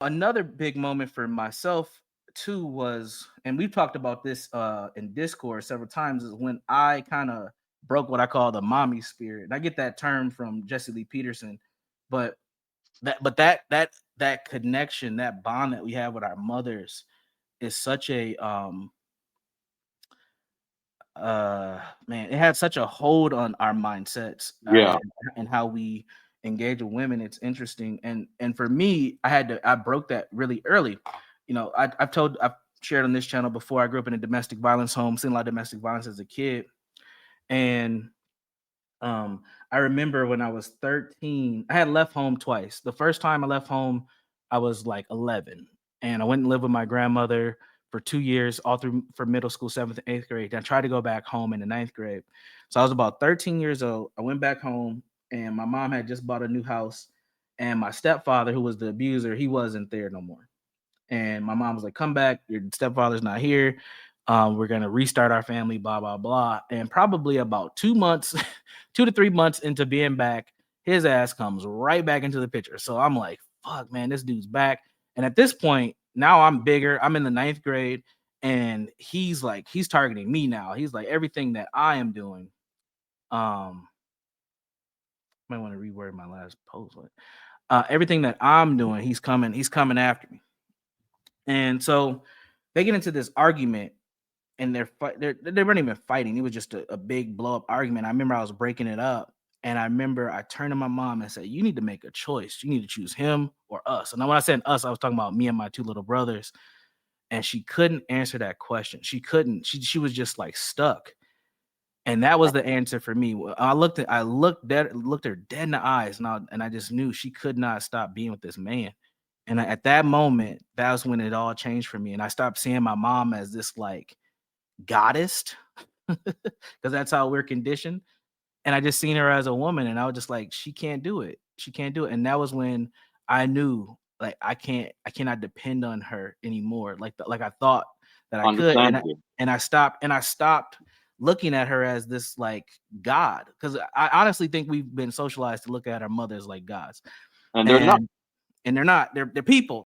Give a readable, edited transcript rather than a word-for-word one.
Another big moment for myself too was, and we've talked about this in Discord several times, is when I kind of broke what I call the mommy spirit. And I get that term from Jesse Lee Peterson, but that connection, that bond that we have with our mothers is such a man, it had such a hold on our mindsets, Yeah. and how we engage with women. It's interesting, and for me, I broke that really early. I've shared on this channel before. I grew up in a domestic violence home, seen a lot of domestic violence as a kid, and um, I remember when I was 13, I had left home twice. The first time I left home, I was like 11, and I went and lived with my grandmother for 2 years, all through for middle school, seventh and eighth grade. Then I tried to go back home in the ninth grade. So I was about 13 years old. I went back home, and my mom had just bought a new house, and my stepfather, who was the abuser, he wasn't there no more. And my mom was like, "Come back. Your stepfather's not here. We're gonna restart our family." Blah blah blah. And probably about 2 months, 2 to 3 months into being back, his ass comes right back into the picture. So I'm like, "Fuck, man, this dude's back." And at this point, now I'm bigger. I'm in the ninth grade, and he's targeting me now. He's like everything that I am doing. Um, might want to reword my last post. Everything that I'm doing, He's coming after me. And so they get into this argument, and they weren't even fighting. It was just a big blow up argument. I remember I was breaking it up, and I remember I turned to my mom and said, "You need to make a choice. You need to choose him or us." And when I said us, I was talking about me and my two little brothers. And she couldn't answer that question. She couldn't. She was just like stuck. And that was the answer for me. Looked her dead in the eyes, and I just knew she could not stop being with this man. And at that moment, that was when it all changed for me. And I stopped seeing my mom as this like goddess, because that's how we're conditioned. And I just seen her as a woman, and I was just like, she can't do it. She can't do it. And that was when I knew, like, I cannot depend on her anymore, like I thought that I could. Understand you. And I stopped looking at her as this like god, because I honestly think we've been socialized to look at our mothers like gods, And they're not. and they're not. They're people.